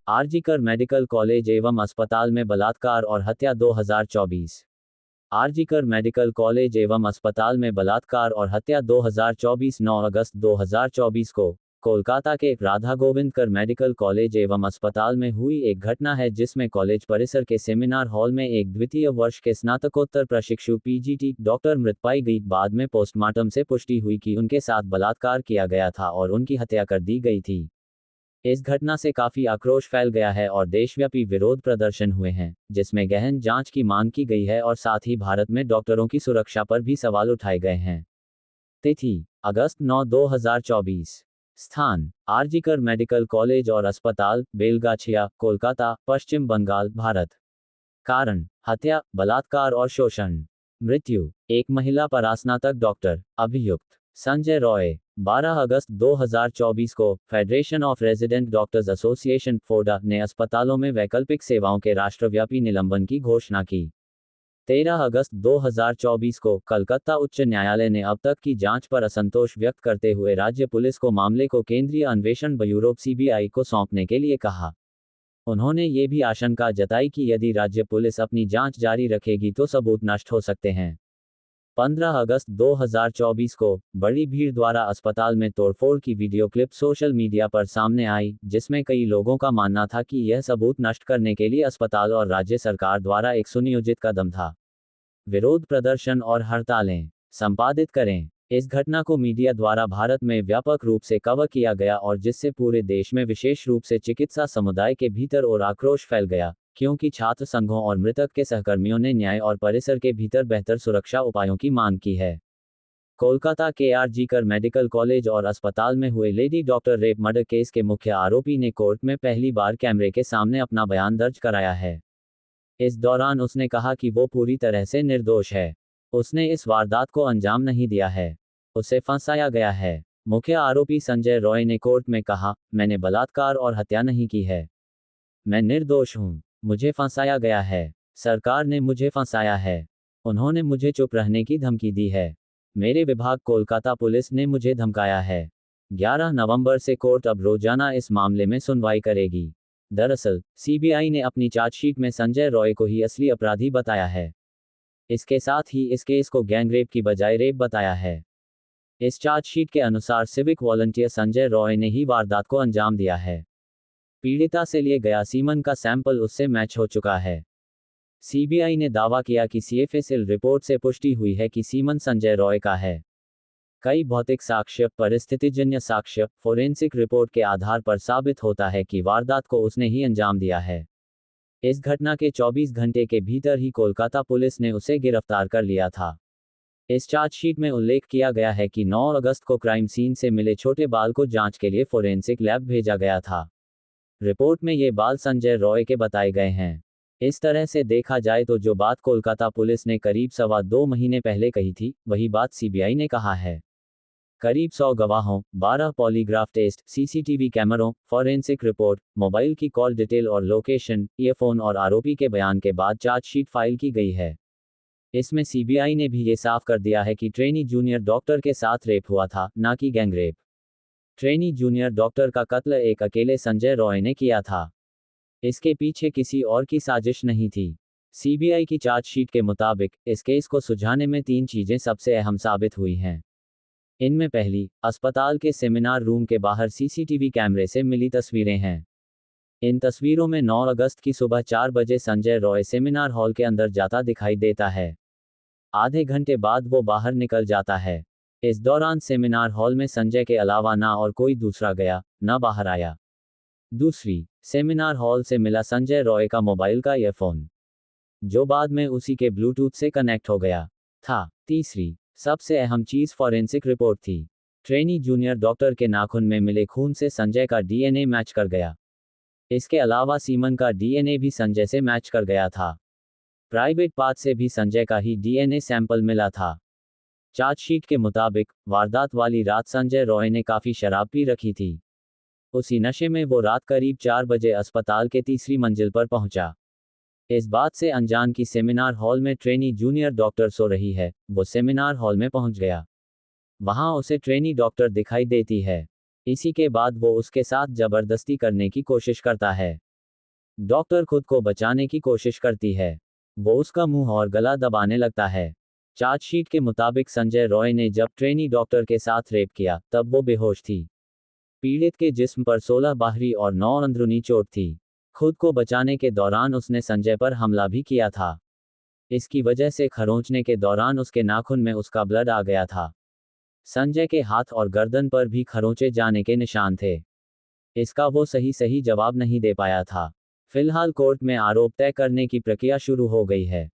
RG Kar medical college एवं अस्पताल में बलात्कार और हत्या 2024। आरजीकर मेडिकल कॉलेज एवं अस्पताल में बलात्कार और हत्या 2024 9 अगस्त 2024 को कोलकाता के राधा गोविंदकर मेडिकल कॉलेज एवं अस्पताल में हुई एक घटना है, जिसमें कॉलेज परिसर के सेमिनार हॉल में एक द्वितीय वर्ष के स्नातकोत्तर प्रशिक्षु पीजीटी डॉक्टर मृत पाई गई। बाद में पोस्टमार्टम से पुष्टि हुई कि उनके साथ बलात्कार किया गया था और उनकी हत्या कर दी गई थी। इस घटना से काफी आक्रोश फैल गया है और देशव्यापी विरोध प्रदर्शन हुए हैं, जिसमें गहन जांच की मांग की गई है और साथ ही भारत में डॉक्टरों की सुरक्षा पर भी सवाल उठाए गए हैं। तिथि: अगस्त 9 2024। स्थान: आरजीकर मेडिकल कॉलेज और अस्पताल, बेलगाछिया, कोलकाता, पश्चिम बंगाल, भारत। कारण: हत्या, बलात्कार और शोषण। मृत्यु: एक महिला परास्नातक डॉक्टर। अभियुक्त: संजय रॉय। 12 अगस्त 2024 को federation of resident doctors association फोडा ने अस्पतालों में वैकल्पिक सेवाओं के राष्ट्रव्यापी निलंबन की घोषणा की। 13 अगस्त 2024 को कलकत्ता उच्च न्यायालय ने अब तक की जांच पर असंतोष व्यक्त करते हुए राज्य पुलिस को मामले को केंद्रीय अन्वेषण ब्यूरो सीबीआई को सौंपने के लिए कहा। उन्होंने ये भी आशंका जताई कि यदि राज्य पुलिस अपनी जांच जारी रखेगी तो सबूत नष्ट हो सकते हैं। 15 अगस्त 2024 को बड़ी भीड़ द्वारा अस्पताल में तोड़फोड़ की वीडियो क्लिप सोशल मीडिया पर सामने आई, जिसमें कई लोगों का मानना था कि यह सबूत नष्ट करने के लिए अस्पताल और राज्य सरकार द्वारा एक सुनियोजित कदम था। विरोध प्रदर्शन और हड़तालें संपादित करें। इस घटना को मीडिया द्वारा भारत में व्यापक रूप से कवर किया गया और जिससे पूरे देश में विशेष रूप से चिकित्सा समुदाय के भीतर और आक्रोश फैल गया, क्योंकि छात्र संघों और मृतक के सहकर्मियों ने न्याय और परिसर के भीतर बेहतर सुरक्षा उपायों की मांग की है। कोलकाता के आरजीकर मेडिकल कॉलेज और अस्पताल में हुए lady doctor rape murder case के मुख्य आरोपी ने कोर्ट में पहली बार कैमरे के सामने अपना बयान दर्ज कराया है। इस दौरान उसने कहा कि वो पूरी तरह से निर्दोष है। उसने इस वारदात को अंजाम नहीं दिया है। उसे फंसाया गया है। मुख्य आरोपी संजय रॉय ने कोर्ट में कहा, मैंने बलात्कार और हत्या नहीं की है। मैं निर्दोष हूं। मुझे फंसाया गया है। सरकार ने मुझे फंसाया है। उन्होंने मुझे चुप रहने की धमकी दी है। मेरे विभाग कोलकाता पुलिस ने मुझे धमकाया है। 11 नवंबर से कोर्ट अब रोजाना इस मामले में सुनवाई करेगी। दरअसल, सीबीआई ने अपनी चार्जशीट में संजय रॉय को ही असली अपराधी बताया है। इसके साथ ही इस केस को गैंगरेप की बजाय रेप बताया है। इस चार्जशीट के अनुसार सिविक वॉलंटियर संजय रॉय ने ही वारदात को अंजाम दिया है। पीड़िता से लिए गया सीमन का सैंपल उससे मैच हो चुका है। सीबीआई ने दावा किया कि सीएफएसएल रिपोर्ट से पुष्टि हुई है कि सीमन संजय रॉय का है। कई भौतिक साक्ष्य, परिस्थितिजन्य साक्ष्य, फोरेंसिक रिपोर्ट के आधार पर साबित होता है कि वारदात को उसने ही अंजाम दिया है। इस घटना के 24 घंटे के भीतर ही कोलकाता पुलिस ने उसे गिरफ्तार कर लिया था। इस चार्जशीट में उल्लेख किया गया है कि 9 अगस्त को क्राइम सीन से मिले छोटे बाल को जांच के लिए फोरेंसिक लैब भेजा गया था। रिपोर्ट में ये बाल संजय रॉय के बताए गए हैं। इस तरह से देखा जाए तो जो बात कोलकाता पुलिस ने करीब 2.25 महीने पहले कही थी, वही बात सीबीआई ने कहा है। करीब 100 गवाहों, 12 पॉलीग्राफ टेस्ट, सीसीटीवी कैमरों, फॉरेंसिक रिपोर्ट, मोबाइल की कॉल डिटेल और लोकेशन, ईयरफोन और आरोपी के बयान के बाद चार्जशीट फाइल की गई है। इसमें सीबीआई ने भी ये साफ कर दिया है कि ट्रेनी जूनियर डॉक्टर के साथ रेप हुआ था, ना कि गैंगरेप। ट्रेनी जूनियर डॉक्टर का कत्ल एक अकेले संजय रॉय ने किया था। इसके पीछे किसी और की साजिश नहीं थी। सीबीआई की चार्जशीट के मुताबिक इस केस को सुलझाने में 3 चीजें सबसे अहम साबित हुई हैं। इनमें पहली, अस्पताल के सेमिनार रूम के बाहर सीसीटीवी कैमरे से मिली तस्वीरें हैं। इन तस्वीरों में 9 अगस्त की सुबह 4 बजे संजय रॉय सेमिनार हॉल के अंदर जाता दिखाई देता है। आधे घंटे बाद वो बाहर निकल जाता है। इस दौरान सेमिनार हॉल में संजय के अलावा ना और कोई दूसरा गया, ना बाहर आया। दूसरी, सेमिनार हॉल से मिला संजय रॉय का मोबाइल का ईयरफोन, जो बाद में उसी के ब्लूटूथ से कनेक्ट हो गया था। तीसरी, सबसे अहम चीज फॉरेंसिक रिपोर्ट थी। ट्रेनी जूनियर डॉक्टर के नाखून में मिले खून से संजय का डीएनए मैच कर गया। इसके अलावा सीमन का डीएनए भी संजय से मैच कर गया था। प्राइवेट पार्ट से भी संजय का ही डीएनए सैंपल मिला था। चार्जशीट के मुताबिक वारदात वाली रात संजय रॉय ने काफी शराब पी रखी थी। उसी नशे में वो रात करीब 4 बजे अस्पताल के तीसरी मंजिल पर पहुंचा। इस बात से अनजान कि सेमिनार हॉल में ट्रेनी जूनियर डॉक्टर सो रही है, वो सेमिनार हॉल में पहुंच गया। वहां उसे ट्रेनी डॉक्टर दिखाई देती है। इसी के बाद वो उसके साथ जबरदस्ती करने की कोशिश करता है। डॉक्टर खुद को बचाने की कोशिश करती है। वो उसका मुंह और गला दबाने लगता है। चार्जशीट के मुताबिक संजय रॉय ने जब ट्रेनी डॉक्टर के साथ रेप किया तब वो बेहोश थी। पीड़ित के जिस्म पर 16 बाहरी और 9 अंदरूनी चोट थी। खुद को बचाने के दौरान उसने संजय पर हमला भी किया था। इसकी वजह से खरोंचने के दौरान उसके नाखून में उसका ब्लड आ गया था। संजय के हाथ और गर्दन पर भी खरोंचे जाने के निशान थे। इसका वो सही जवाब नहीं दे पाया था। फिलहाल कोर्ट में आरोप तय करने की प्रक्रिया शुरू हो गई है।